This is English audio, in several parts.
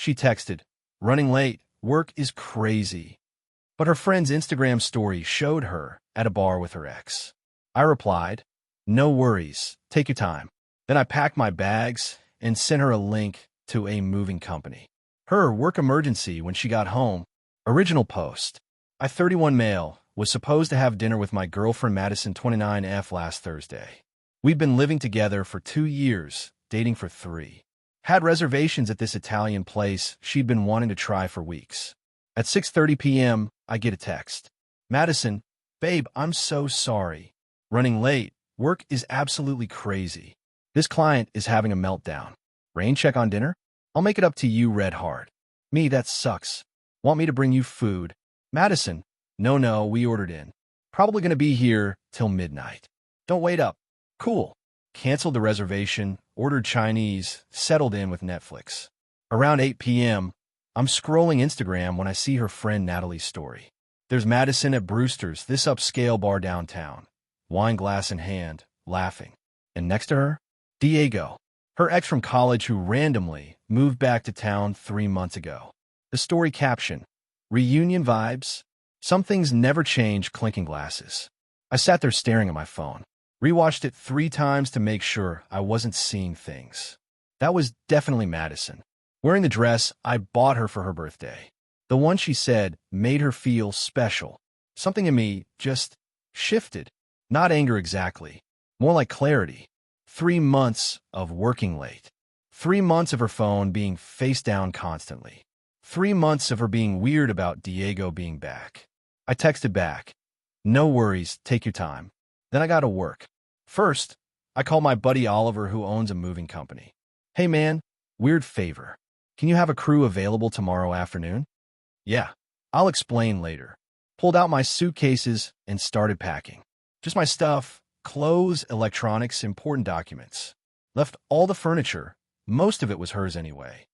She texted, "Running late, work is crazy." But her friend's Instagram story showed her at a bar with her ex. I replied, "No worries, take your time." Then I packed my bags and sent her a link to a moving company. Her work emergency when she got home. Original post. I, 31 male, was supposed to have dinner with my girlfriend Madison, 29F, last Thursday. We'd been living together for 2 years, dating for 3. Had reservations at this Italian place she'd been wanting to try for weeks. At 6:30 p.m., I get a text. "Madison, babe, I'm so sorry. Running late. Work is absolutely crazy. This client is having a meltdown. Rain check on dinner? I'll make it up to you, red heart. Me, that sucks. Want me to bring you food? Madison, no, we ordered in. Probably gonna be here till midnight. Don't wait up. Cool." Canceled the reservation, ordered Chinese, settled in with Netflix. Around 8 p.m., I'm scrolling Instagram when I see her friend Natalie's story. There's Madison at Brewster's, this upscale bar downtown, wine glass in hand, laughing. And next to her, Diego, her ex from college who randomly moved back to town 3 months ago. The story caption, "Reunion vibes? Some things never change, clinking glasses." I sat there staring at my phone. Rewatched it 3 times to make sure I wasn't seeing things. That was definitely Madison, wearing the dress I bought her for her birthday. The one she said made her feel special. Something in me just shifted. Not anger exactly, more like clarity. 3 months of working late. 3 months of her phone being face down constantly. 3 months of her being weird about Diego being back. I texted back, "No worries, take your time." Then I got to work. First, I called my buddy Oliver, who owns a moving company. "Hey man, weird favor. Can you have a crew available tomorrow afternoon?" "Yeah, I'll explain later." Pulled out my suitcases and started packing. Just my stuff, clothes, electronics, important documents. Left all the furniture. Most of it was hers anyway.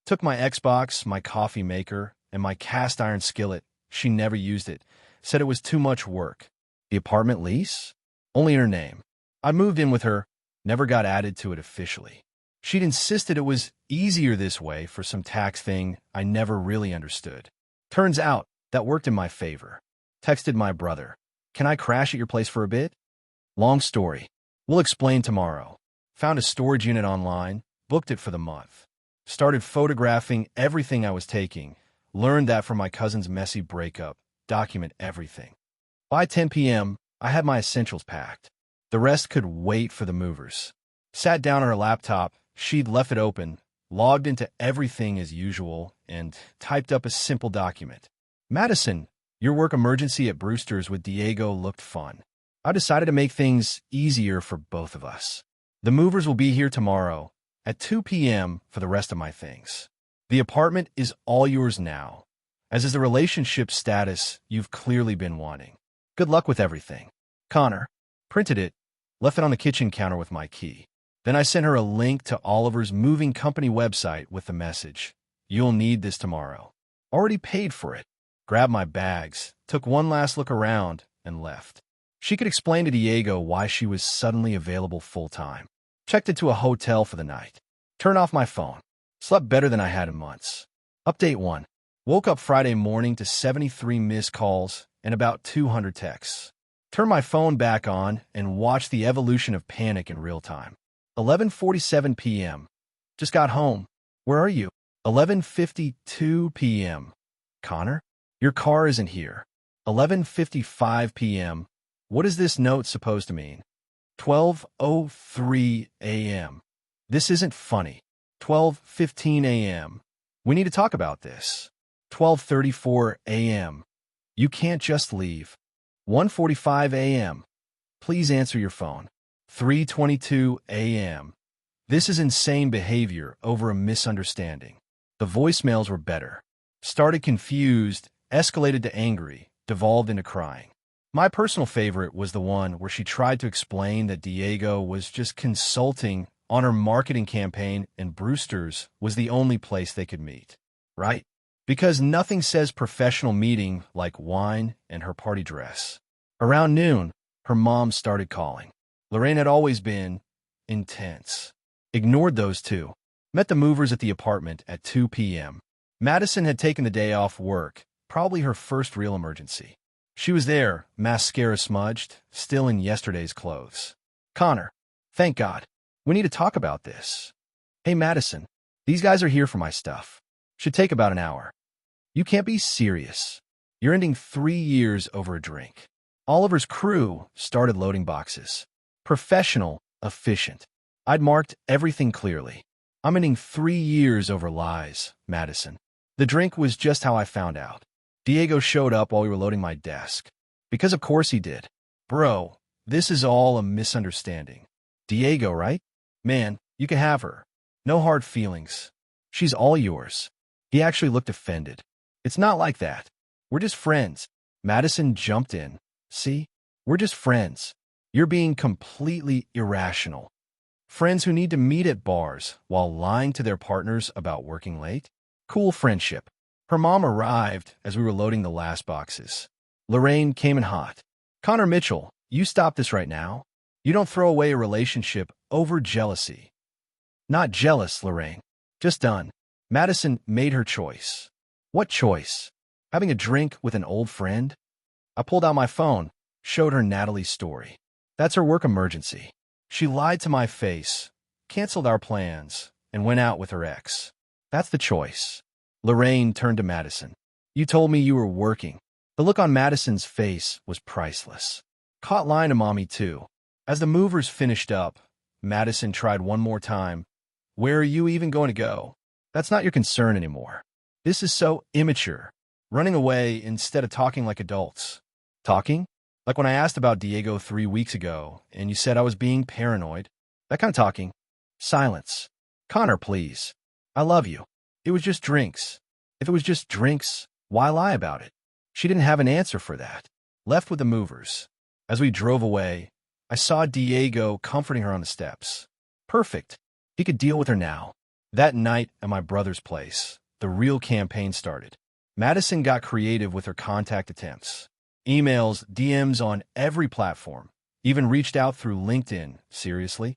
Took my Xbox, my coffee maker, and my cast iron skillet. She never used it. Said it was too much work. The apartment lease? Only in her name. I moved in with her, never got added to it officially. She'd insisted it was easier this way for some tax thing I never really understood. Turns out that worked in my favor. Texted my brother, "Can I crash at your place for a bit?" Long story. We'll explain tomorrow. Found a storage unit online, booked it for the month. Started photographing everything I was taking. Learned that from my cousin's messy breakup. Document everything. By 10 p.m., I had my essentials packed. The rest could wait for the movers. Sat down on her laptop, she'd left it open, logged into everything as usual, and typed up a simple document. "Madison, your work emergency at Brewster's with Diego looked fun. I decided to make things easier for both of us. The movers will be here tomorrow at 2 p.m. for the rest of my things. The apartment is all yours now, as is the relationship status you've clearly been wanting. Good luck with everything. Connor." Printed it, left it on the kitchen counter with my key. Then I sent her a link to Oliver's moving company website with the message, "You'll need this tomorrow." Already paid for it. Grabbed my bags, took one last look around, and left. She could explain to Diego why she was suddenly available full-time. Checked into a hotel for the night. Turned off my phone. Slept better than I had in months. Update 1. Woke up Friday morning to 73 missed calls and about 200 texts. Turned my phone back on and watched the evolution of panic in real time. 11:47 p.m. Just got home. Where are you? 11:52 p.m. Connor, your car isn't here. 11:55 p.m. What is this note supposed to mean? 12:03 a.m. This isn't funny. 12:15 a.m. We need to talk about this. 12:34 a.m. You can't just leave. 1:45 a.m. Please answer your phone. 3:22 a.m. This is insane behavior over a misunderstanding. The voicemails were better. Started confused, escalated to angry, devolved into crying. My personal favorite was the one where she tried to explain that Diego was just consulting on her marketing campaign and Brewster's was the only place they could meet. Right? Because nothing says professional meeting like wine and her party dress. Around noon, her mom started calling. Lorraine had always been intense. Ignored those two. Met the movers at the apartment at 2 p.m. Madison had taken the day off work, probably her first real emergency. She was there, mascara smudged, still in yesterday's clothes. Connor, thank God. We need to talk about this. Hey, Madison, these guys are here for my stuff. Should take about an hour. You can't be serious. You're ending 3 years over a drink. Oliver's crew started loading boxes. Professional, efficient. I'd marked everything clearly. I'm ending 3 years over lies, Madison. The drink was just how I found out. Diego showed up while we were loading my desk. Because of course he did. Bro, this is all a misunderstanding. Diego, right? Man, you can have her. No hard feelings. She's all yours. He actually looked offended. It's not like that. We're just friends. Madison jumped in. See? We're just friends. You're being completely irrational. Friends who need to meet at bars while lying to their partners about working late? Cool friendship. Her mom arrived as we were loading the last boxes. Lorraine came in hot. Connor Mitchell, you stop this right now. You don't throw away a relationship over jealousy. Not jealous, Lorraine. Just done. Madison made her choice. What choice? Having a drink with an old friend? I pulled out my phone, showed her Natalie's story. That's her work emergency. She lied to my face, canceled our plans, and went out with her ex. That's the choice. Lorraine turned to Madison. You told me you were working. The look on Madison's face was priceless. Caught lying to mommy, too. As the movers finished up, Madison tried one more time. Where are you even going to go? That's not your concern anymore. This is so immature. Running away instead of talking like adults. Talking? Like when I asked about Diego 3 weeks ago, and you said I was being paranoid. That kind of talking. Silence. Connor, please. I love you. It was just drinks. If it was just drinks, why lie about it? She didn't have an answer for that. Left with the movers. As we drove away, I saw Diego comforting her on the steps. Perfect. He could deal with her now. That night at my brother's place, the real campaign started. Madison got creative with her contact attempts. Emails, DMs on every platform. Even reached out through LinkedIn. Seriously?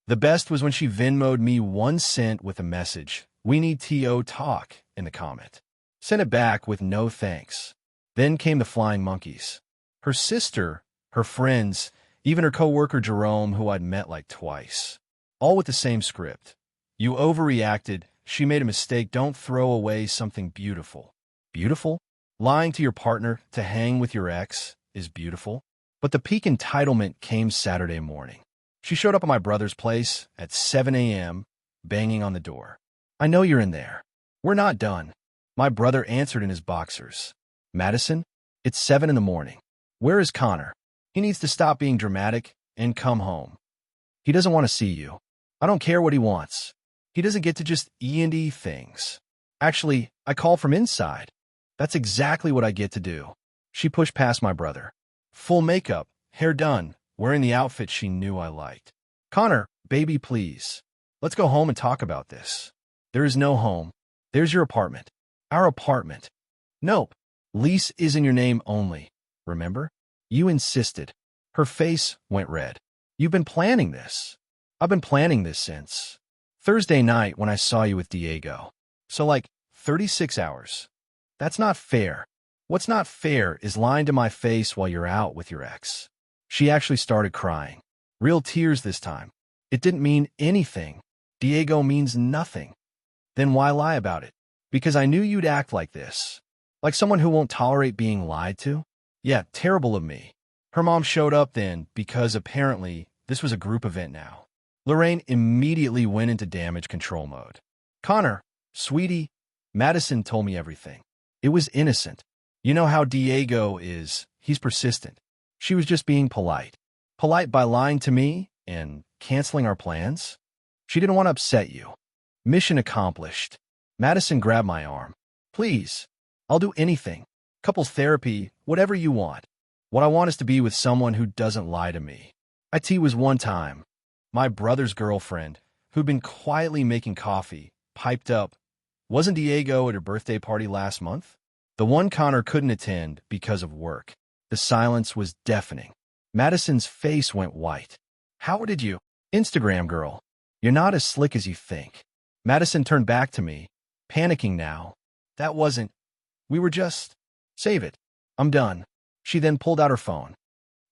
The best was when she Venmo'd me 1 cent with a message, "We need TO talk," in the comment. Sent it back with no thanks. Then came the flying monkeys. Her sister, her friends, even her coworker Jerome, who I'd met like twice. All with the same script. You overreacted. She made a mistake. Don't throw away something beautiful. Beautiful? Lying to your partner to hang with your ex is beautiful. But the peak entitlement came Saturday morning. She showed up at my brother's place at 7 a.m., banging on the door. I know you're in there. We're not done. My brother answered in his boxers. Madison, it's 7 in the morning. Where is Connor? He needs to stop being dramatic and come home. He doesn't want to see you. I don't care what he wants. He doesn't get to just E&E things. Actually, I call from inside. That's exactly what I get to do. She pushed past my brother. Full makeup, hair done, wearing the outfit she knew I liked. Connor, baby, please. Let's go home and talk about this. There is no home. There's your apartment. Our apartment. Nope. Lease is in your name only. Remember? You insisted. Her face went red. You've been planning this. I've been planning this since Thursday night when I saw you with Diego. So like 36 hours. That's not fair. What's not fair is lying to my face while you're out with your ex. She actually started crying. Real tears this time. It didn't mean anything. Diego means nothing. Then why lie about it? Because I knew you'd act like this. Like someone who won't tolerate being lied to? Yeah, terrible of me. Her mom showed up then because apparently this was a group event now. Lorraine immediately went into damage control mode. Connor, sweetie, Madison told me everything. It was innocent. You know how Diego is. He's persistent. She was just being polite. Polite by lying to me and canceling our plans? She didn't want to upset you. Mission accomplished. Madison grabbed my arm. Please, I'll do anything. Couples therapy, whatever you want. What I want is to be with someone who doesn't lie to me. IT was one time. My brother's girlfriend, who'd been quietly making coffee, piped up. Wasn't Diego at her birthday party last month? The one Connor couldn't attend because of work. The silence was deafening. Madison's face went white. How did you? Instagram girl. You're not as slick as you think. Madison turned back to me, panicking now. That wasn't. We were just. Save it. I'm done. She then pulled out her phone.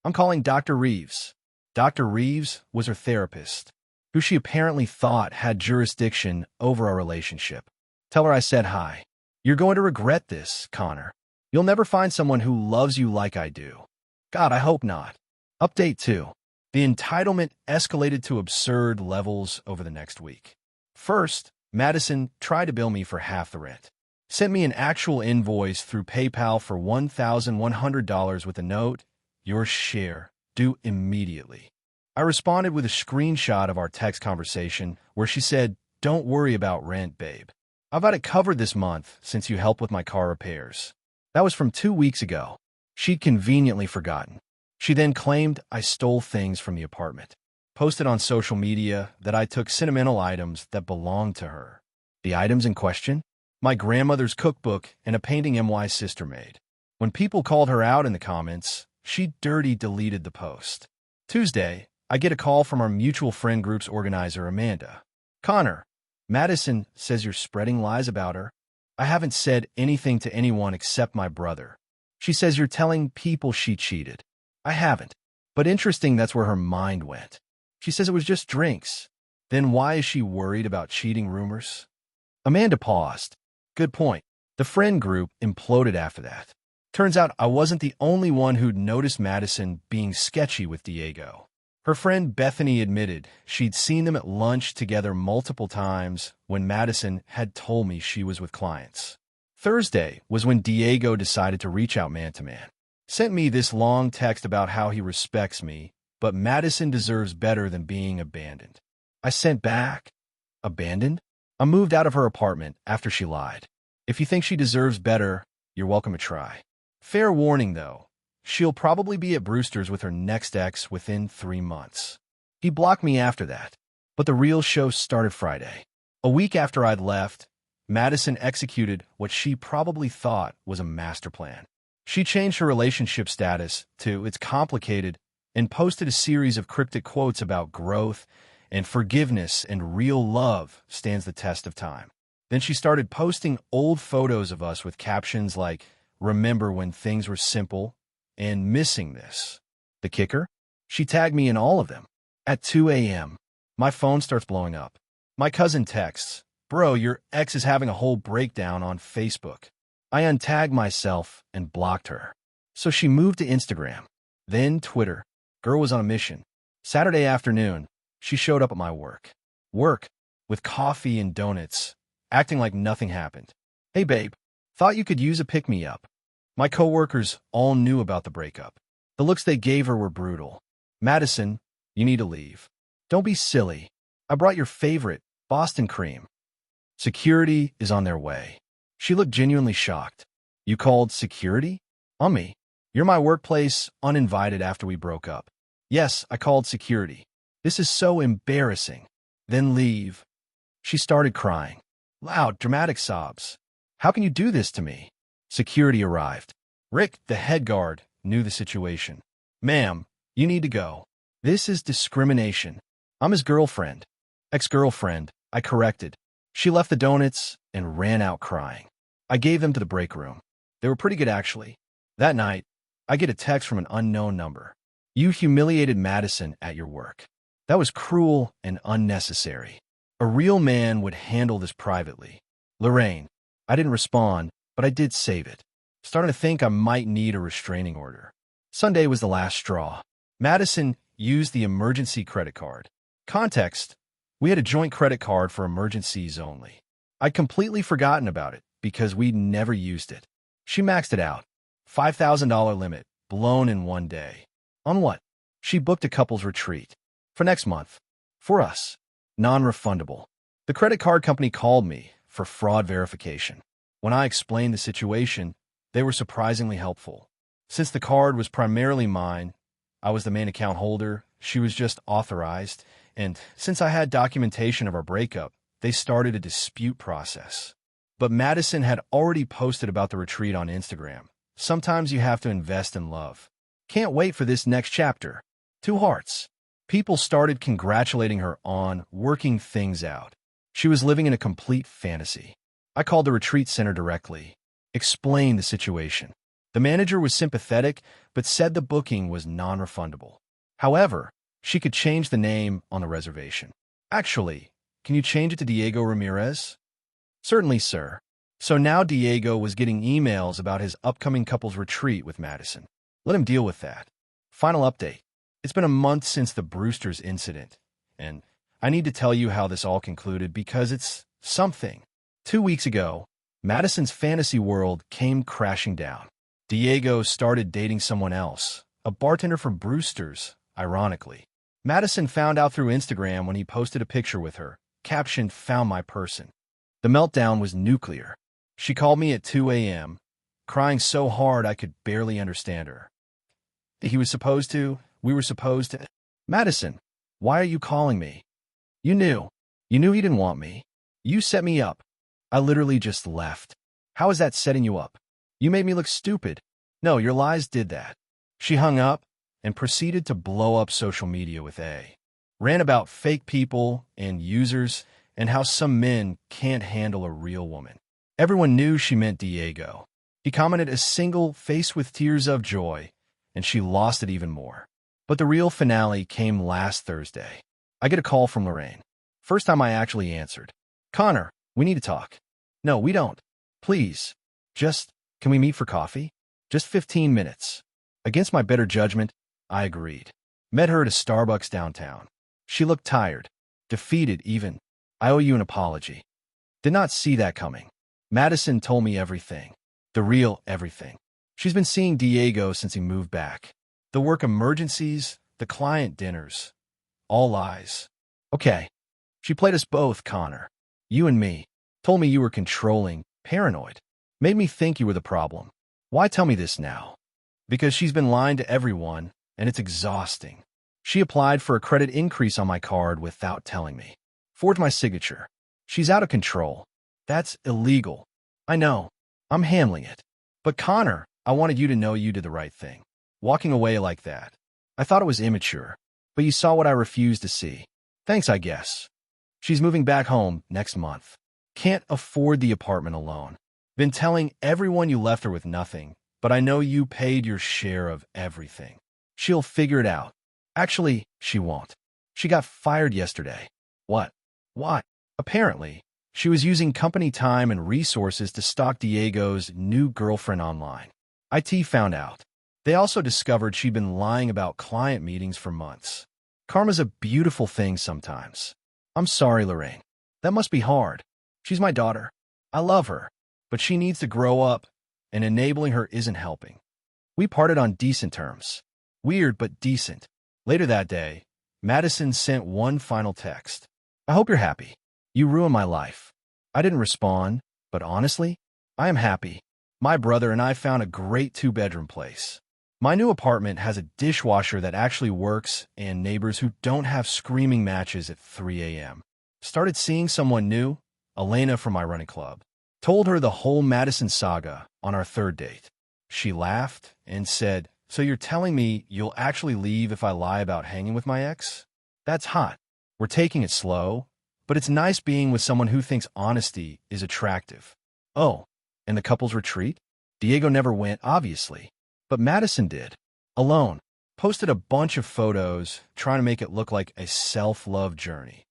I'm calling Dr. Reeves. Dr. Reeves was her therapist, who she apparently thought had jurisdiction over our relationship. Tell her I said hi. You're going to regret this, Connor. You'll never find someone who loves you like I do. God, I hope not. Update 2. The entitlement escalated to absurd levels over the next week. First, Madison tried to bill me for half the rent. Sent me an actual invoice through PayPal for $1,100 with a note, your share, due immediately. I responded with a screenshot of our text conversation where she said, don't worry about rent, babe. I've got it covered this month since you helped with my car repairs. That was from 2 weeks ago. She'd conveniently forgotten. She then claimed I stole things from the apartment. Posted on social media that I took sentimental items that belonged to her. The items in question? My grandmother's cookbook and a painting MY's sister made. When people called her out in the comments, she dirty deleted the post. Tuesday, I get a call from our mutual friend group's organizer, Amanda. Connor, Madison says you're spreading lies about her. I haven't said anything to anyone except my brother. She says you're telling people she cheated. I haven't. But interesting, that's where her mind went. She says it was just drinks. Then why is she worried about cheating rumors? Amanda paused. Good point. The friend group imploded after that. Turns out I wasn't the only one who'd noticed Madison being sketchy with Diego. Her friend Bethany admitted she'd seen them at lunch together multiple times when Madison had told me she was with clients. Thursday was when Diego decided to reach out man-to-man. Sent me this long text about how he respects me, but Madison deserves better than being abandoned. I sent back, abandoned? I moved out of her apartment after she lied. If you think she deserves better, you're welcome to try. Fair warning, though. She'll probably be at Brewster's with her next ex within 3 months. He blocked me after that, but the real show started Friday. A week after I'd left, Madison executed what she probably thought was a master plan. She changed her relationship status to "It's complicated" and posted a series of cryptic quotes about growth and forgiveness and real love stands the test of time. Then she started posting old photos of us with captions like, "Remember when things were simple," and "Missing this." The kicker? She tagged me in all of them. At 2 a.m., my phone starts blowing up. My cousin texts, "Bro, your ex is having a whole breakdown on Facebook." I untagged myself and blocked her. So she moved to Instagram, then Twitter. Girl was on a mission. Saturday afternoon, she showed up at my work. With coffee and donuts, acting like nothing happened. "Hey babe, thought you could use a pick-me-up." My coworkers all knew about the breakup. The looks they gave her were brutal. "Madison, you need to leave. Don't be silly. I brought your favorite, Boston cream. Security is on their way." She looked genuinely shocked. "You called security? On me? You're my workplace, uninvited after we broke up." "Yes, I called security. This is so embarrassing." "Then leave." She started crying. Loud, dramatic sobs. "How can you do this to me?" Security arrived. Rick, the head guard, knew the situation. "Ma'am, you need to go. This is discrimination." "I'm his girlfriend." "Ex-girlfriend," I corrected. She left the donuts and ran out crying. I gave them to the break room. They were pretty good, actually. That night, I get a text from an unknown number. "You humiliated Madison at your work." That was cruel and unnecessary. A real man would handle this privately. Lorraine. I didn't respond, but I did save it. Starting to think I might need a restraining order. Sunday was the last straw. Madison used the emergency credit card. Context: we had a joint credit card for emergencies only. I'd completely forgotten about it because we'd never used it. She maxed it out. $5,000 limit, blown in one day. On what? She booked a couple's retreat. For next month. For us. Non-refundable. The credit card company called me for fraud verification. When I explained the situation, they were surprisingly helpful. Since the card was primarily mine, I was the main account holder, she was just authorized, and since I had documentation of our breakup, they started a dispute process. But Madison had already posted about the retreat on Instagram. Sometimes you have to invest in love. Can't wait for this next chapter. 2 hearts. People started congratulating her on working things out. She was living in a complete fantasy. I called the retreat center directly, explained the situation. The manager was sympathetic, but said the booking was non-refundable. However, she could change the name on the reservation. Actually, can you change it to Diego Ramirez? Certainly, sir. So now Diego was getting emails about his upcoming couples retreat with Madison. Let him deal with that. Final update. It's been a month since the Brewster's incident, and I need to tell you how this all concluded because it's something. 2 weeks ago, Madison's fantasy world came crashing down. Diego started dating someone else, a bartender from Brewster's, ironically. Madison found out through Instagram when he posted a picture with her, captioned, "Found my person." The meltdown was nuclear. She called me at 2 a.m., crying so hard I could barely understand her. We were supposed to. Madison, why are you calling me? You knew he didn't want me. You set me up. I literally just left. How is that setting you up? You made me look stupid. No, your lies did that. She hung up and proceeded to blow up social media with ran about fake people and users and how some men can't handle a real woman. Everyone knew she meant Diego. He commented a single face with tears of joy, and she lost it even more. But the real finale came last Thursday. I get a call from Lorraine. First time I actually answered. "Connor, we need to talk." "No, we don't. Please. Can we meet for coffee? Just 15 minutes. Against my better judgment, I agreed. Met her at a Starbucks downtown. She looked tired, defeated even. "I owe you an apology." Did not see that coming. Madison told me everything. The real everything. She's been seeing Diego since he moved back. The work emergencies, the client dinners. All lies. Okay. She played us both, Connor. You and me. Told me you were controlling, paranoid. Made me think you were the problem. Why tell me this now? Because she's been lying to everyone, and it's exhausting. She applied for a credit increase on my card without telling me. Forged my signature. She's out of control. That's illegal. I know. I'm handling it. But Connor, I wanted you to know you did the right thing. Walking away like that. I thought it was immature, but you saw what I refused to see. Thanks, I guess. She's moving back home next month. Can't afford the apartment alone. Been telling everyone you left her with nothing, but I know you paid your share of everything. She'll figure it out. Actually, she won't. She got fired yesterday. What? Why? Apparently, she was using company time and resources to stalk Diego's new girlfriend online. IT found out. They also discovered she'd been lying about client meetings for months. Karma's a beautiful thing sometimes. I'm sorry, Lorraine. That must be hard. She's my daughter. I love her, but she needs to grow up, and enabling her isn't helping. We parted on decent terms. Weird, but decent. Later that day, Madison sent one final text. "I hope you're happy. You ruined my life." I didn't respond, but honestly, I am happy. My brother and I found a great 2-bedroom place. My new apartment has a dishwasher that actually works and neighbors who don't have screaming matches at 3 a.m. Started seeing someone new, Elena from my running club. Told her the whole Madison saga on our 3rd date. She laughed and said, "So you're telling me you'll actually leave if I lie about hanging with my ex? That's hot. We're taking it slow, but it's nice being with someone who thinks honesty is attractive." Oh, and the couple's retreat? Diego never went, obviously, but Madison did. Alone. Posted a bunch of photos, trying to make it look like a self-love journey.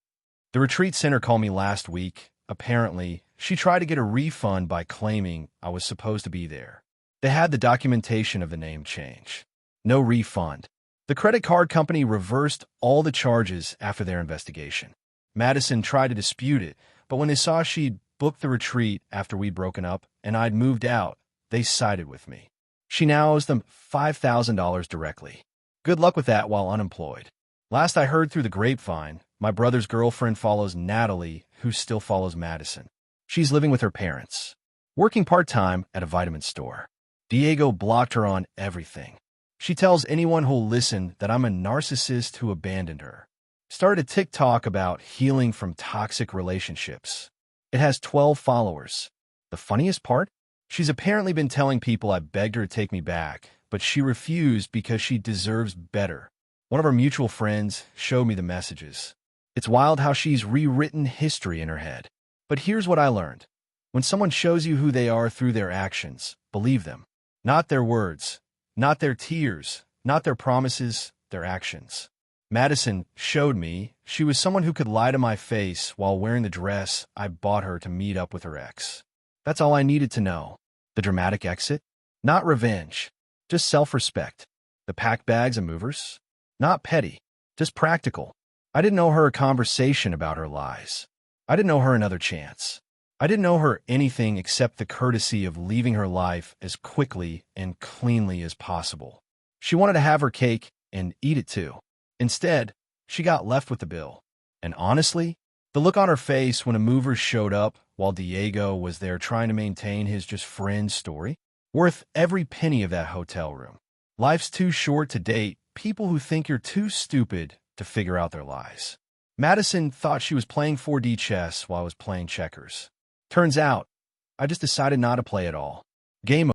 The retreat center called me last week. Apparently, she tried to get a refund by claiming I was supposed to be there. They had the documentation of the name change. No refund. The credit card company reversed all the charges after their investigation. Madison tried to dispute it, but when they saw she'd booked the retreat after we'd broken up and I'd moved out, they sided with me. She now owes them $5,000 directly. Good luck with that while unemployed. Last I heard through the grapevine, my brother's girlfriend follows Natalie, who still follows Madison. She's living with her parents, working part-time at a vitamin store. Diego blocked her on everything. She tells anyone who'll listen that I'm a narcissist who abandoned her. Started a TikTok about healing from toxic relationships. It has 12 followers. The funniest part? She's apparently been telling people I begged her to take me back, but she refused because she deserves better. One of our mutual friends showed me the messages. It's wild how she's rewritten history in her head. But here's what I learned. When someone shows you who they are through their actions, believe them. Not their words, not their tears, not their promises, their actions. Madison showed me she was someone who could lie to my face while wearing the dress I bought her to meet up with her ex. That's all I needed to know. The dramatic exit? Not revenge, just self-respect. The packed bags and movers? Not petty, just practical. I didn't owe her a conversation about her lies. I didn't owe her another chance. I didn't owe her anything except the courtesy of leaving her life as quickly and cleanly as possible. She wanted to have her cake and eat it too. Instead, she got left with the bill. And honestly, the look on her face when a mover showed up while Diego was there trying to maintain his just friend story, worth every penny of that hotel room. Life's too short to date people who think you're too stupid to figure out their lies. Madison thought she was playing 4D chess while I was playing checkers. Turns out, I just decided not to play at all. Game